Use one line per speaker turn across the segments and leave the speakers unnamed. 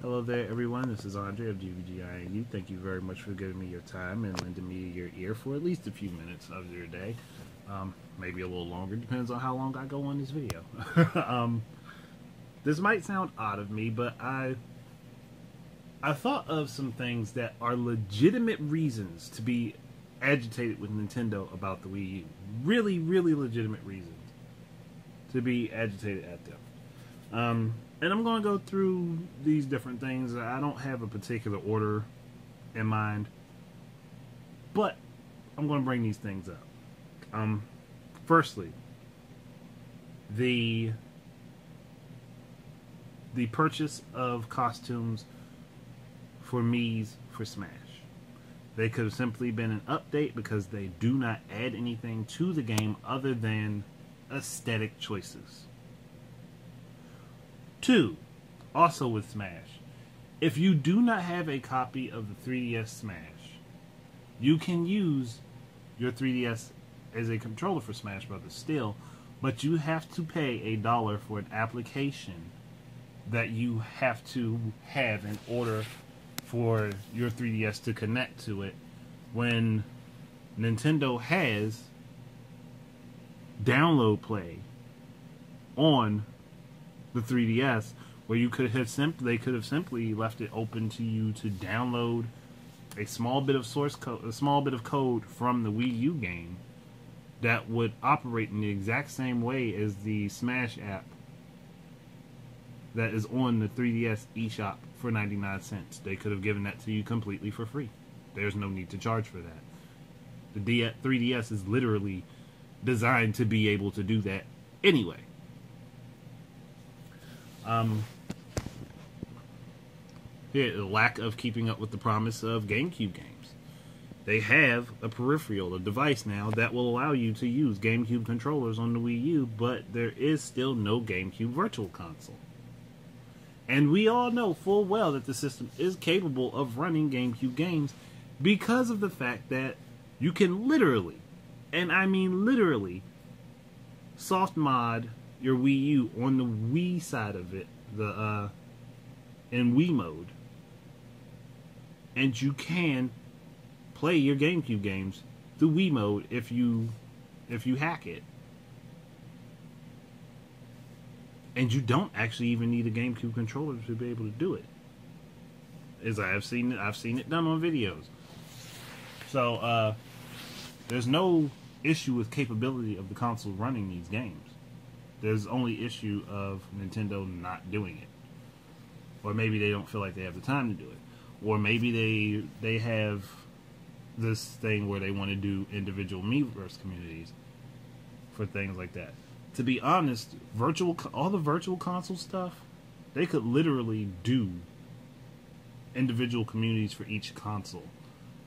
Hello there, everyone. This is Andre of GVGINU. Thank you very much for giving me your time and lending me your ear for at least a few minutes of your day. Maybe a little longer, depends on how long I go on this video. This might sound odd of me, but I thought of some things that are legitimate reasons to be agitated with Nintendo about the Wii U. Really, really legitimate reasons to be agitated at them. And I'm going to go through these different things. I don't have a particular order in mind, but I'm going to bring these things up. Firstly, the purchase of costumes for Mii's for Smash. They could have simply been an update because they do not add anything to the game other than aesthetic choices. 2. Also with Smash, if you do not have a copy of the 3DS Smash, you can use your 3DS as a controller for Smash Brothers still, but you have to pay $1 for an application that you have to have in order for your 3DS to connect to it, when Nintendo has download play on the 3DS, where you could have they could have simply left it open to you to download a small bit of source code, a small bit of code from the Wii U game that would operate in the exact same way as the Smash app that is on the 3DS eShop for 99 cents. They could have given that to you completely for free. There's no need to charge for that. The 3DS is literally designed to be able to do that anyway. The lack of keeping up with the promise of GameCube games. They have a peripheral, a device now that will allow you to use GameCube controllers on the Wii U, but there is still no GameCube Virtual Console. And we all know full well that the system is capable of running GameCube games because of the fact that you can literally, and I mean literally, soft mod your Wii U on the Wii side of it, in Wii mode, and you can play your GameCube games through Wii mode if you hack it, and you don't actually even need a GameCube controller to be able to do it. As I've seen it done on videos. So there's no issue with capability of the console running these games. There's only issue of Nintendo not doing it. Or maybe they don't feel like they have the time to do it. Or maybe they have this thing where they want to do individual Miiverse communities for things like that. To be honest, all the virtual console stuff, they could literally do individual communities for each console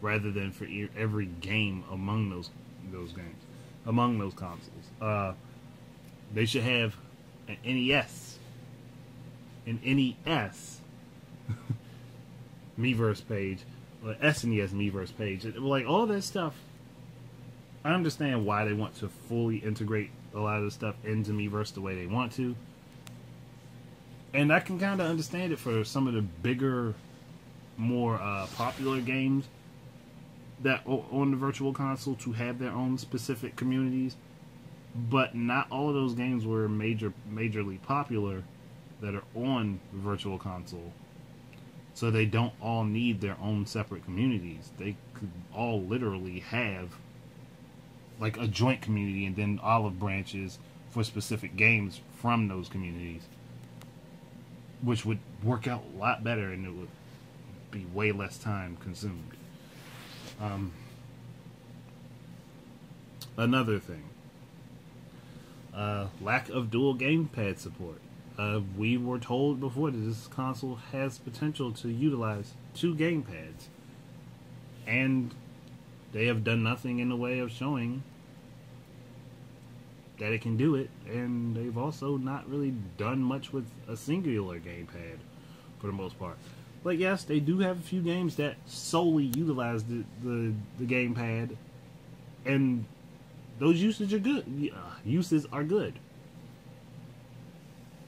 rather than for every game among those games, among those consoles. They should have an NES Miiverse page, or SNES Miiverse page. Like, all that stuff, I understand why they want to fully integrate a lot of the stuff into Miiverse the way they want to. And I can kind of understand it for some of the bigger, more popular games that on the virtual console to have their own specific communities. But not all of those games were majorly popular that are on the virtual console. So they don't all need their own separate communities. They could all literally have like a joint community and then olive branches for specific games from those communities, which would work out a lot better and it would be way less time consumed. Another thing. Lack of dual gamepad support. We were told before that this console has potential to utilize 2 gamepads, and they have done nothing in the way of showing that it can do it, and they've also not really done much with a singular gamepad for the most part. Like, yes, they do have a few games that solely utilize the gamepad, and those uses are good.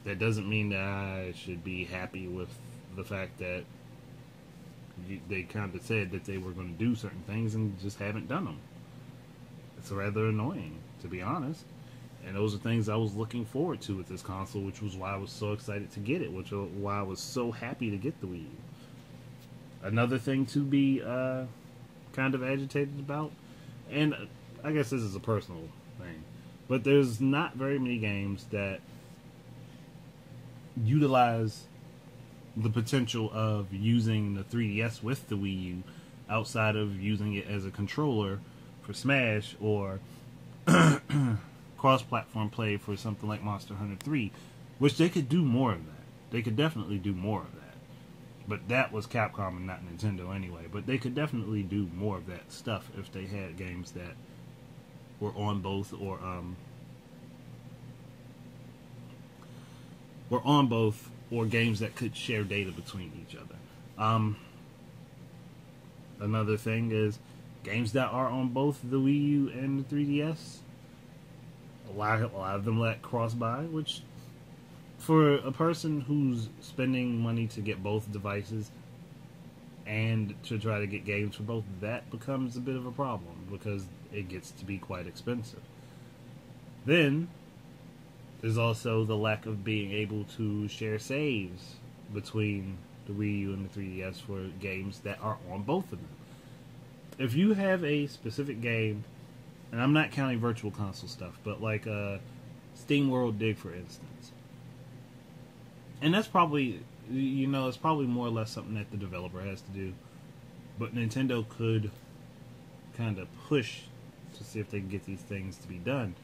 That doesn't mean that I should be happy with the fact that they kind of said that they were going to do certain things and just haven't done them. It's rather annoying, to be honest. And those are things I was looking forward to with this console, which was why I was so excited to get it, which was why I was so happy to get the Wii U. Another thing to be kind of agitated about, and I guess this is a personal thing, but there's not very many games that utilize the potential of using the 3DS with the Wii U outside of using it as a controller for Smash or cross-platform play for something like Monster Hunter 3, which they could do more of that. They could definitely do more of that. But that was Capcom and not Nintendo anyway. But they could definitely do more of that stuff if they had games that were on both or games that could share data between each other. Another thing is games that are on both the Wii U and the 3DS. A lot of them let cross-buy, which for a person who's spending money to get both devices and to try to get games for both, that becomes a bit of a problem because it gets to be quite expensive. Then there's also the lack of being able to share saves between the Wii U and the 3DS for games that are on both of them. If you have a specific game, and I'm not counting virtual console stuff, but like Steam World Dig, for instance, and that's probably, it's probably more or less something that the developer has to do, but Nintendo could kind of push to see if they can get these things to be done.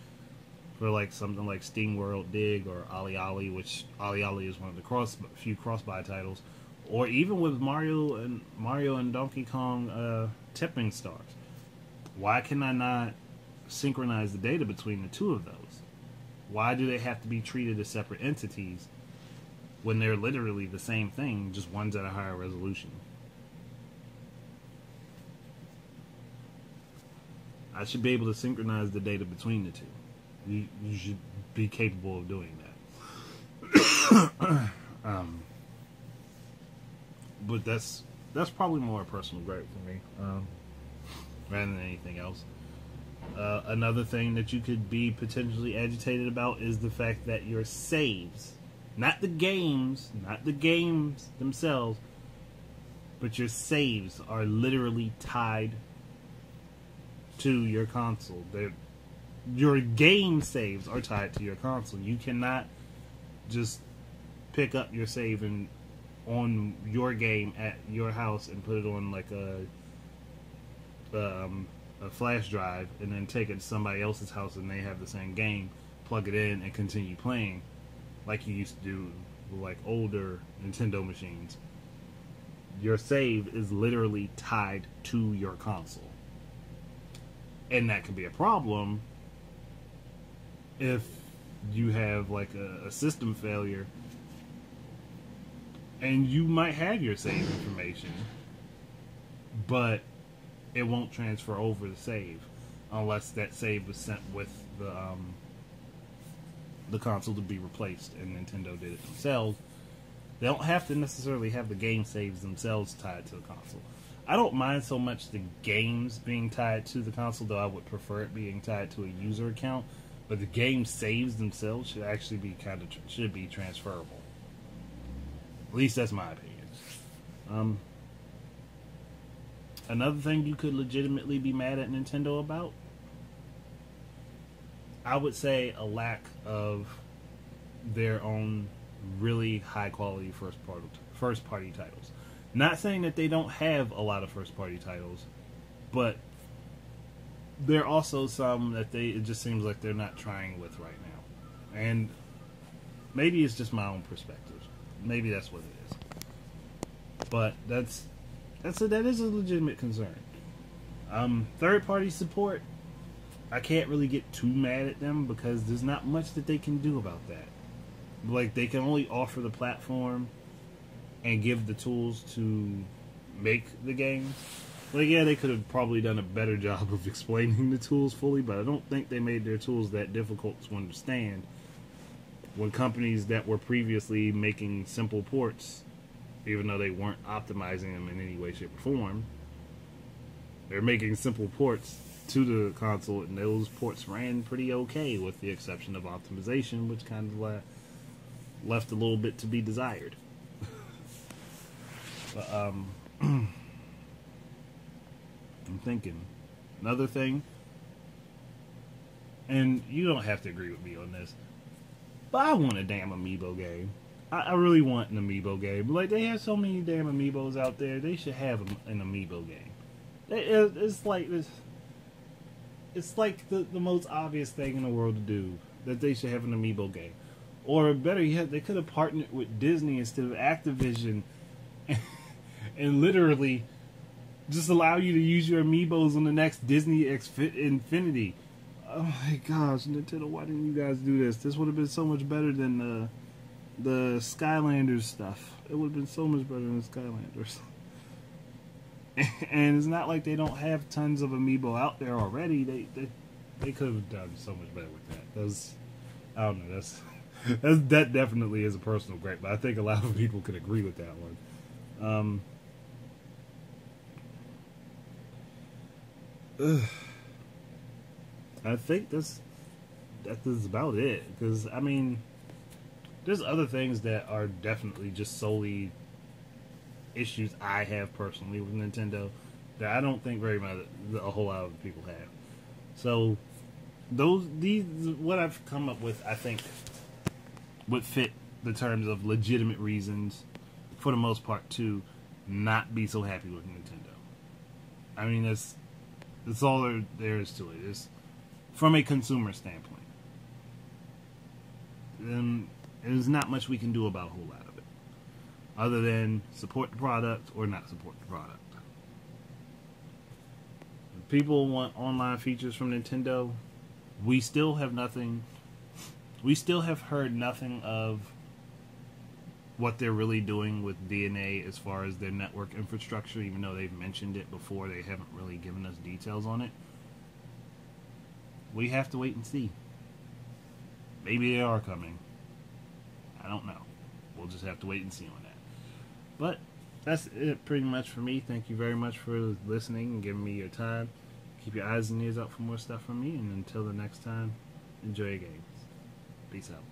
For like something like Steam World Dig or OlliOlli, which OlliOlli is one of the few cross-buy titles, or even with Mario and Donkey Kong Tipping Stars. Why can I not synchronize the data between the two of those? Why do they have to be treated as separate entities when they're literally the same thing, just one's at a higher resolution? I should be able to synchronize the data between the two. You should be capable of doing that. But that's probably more a personal gripe for me, rather than anything else. Another thing that you could be potentially agitated about is the fact that your saves, not the games themselves, but your saves are literally tied to your console. Your game saves are tied to your console. You cannot just pick up your save on your game at your house and put it on like a flash drive and then take it to somebody else's house and they have the same game, plug it in and continue playing like you used to do with like older Nintendo machines. Your save is literally tied to your console. And that can be a problem if you have like a system failure and you might have your save information, but it won't transfer over the save unless that save was sent with the console to be replaced, and Nintendo did it themselves. They don't have to necessarily have the game saves themselves tied to the console. I don't mind so much the games being tied to the console, though I would prefer it being tied to a user account. But the game saves themselves should actually be should be transferable. At least that's my opinion. Another thing you could legitimately be mad at Nintendo about, I would say a lack of their own really high quality first party titles. Not saying that they don't have a lot of first party titles, but there are also some that it just seems like they're not trying with right now. And maybe it's just my own perspective. Maybe that's what it is. But that is a legitimate concern. Third party support, I can't really get too mad at them because there's not much that they can do about that. Like, they can only offer the platform and give the tools to make the games. Like, yeah, they could have probably done a better job of explaining the tools fully, but I don't think they made their tools that difficult to understand when companies that were previously making simple ports even though they weren't optimizing them in any way, shape, or form. They're making simple ports to the console, and those ports ran pretty okay, with the exception of optimization, which kind of left a little bit to be desired. But I'm thinking another thing, and you don't have to agree with me on this, but I want a damn amiibo game. I really want an amiibo game. Like, they have so many damn amiibos out there. They should have an amiibo game. It's like this. It's like the most obvious thing in the world to do, that they should have an amiibo game. Or better yet, they could have partnered with Disney instead of Activision, and literally just allow you to use your amiibos on the next Disney Infinity. Oh my gosh, Nintendo, why didn't you guys do this? This would have been so much better than the Skylanders stuff. It would have been so much better than the Skylanders. And it's not like they don't have tons of amiibo out there already. They could have done so much better with that. I don't know. That definitely is a personal gripe, but I think a lot of people could agree with that one. I think that is about it. Because, I mean, there's other things that are definitely just solely issues I have personally with Nintendo that I don't think a whole lot of people have. So, what I've come up with, I think, would fit the terms of legitimate reasons, for the most part, to not be so happy with Nintendo. I mean, that's all there is to it. It's from a consumer standpoint. Then there's not much we can do about a whole lot of it, other than support the product or not support the product. If people want online features from Nintendo, we still have nothing. We still have heard nothing of what they're really doing with DNA as far as their network infrastructure, even though they've mentioned it before. They haven't really given us details on it. We have to wait and see. Maybe they are coming. I don't know. We'll just have to wait and see on that. But that's it pretty much for me. Thank you very much for listening and giving me your time. Keep your eyes and ears out for more stuff from me. And until the next time, enjoy your games. Peace out.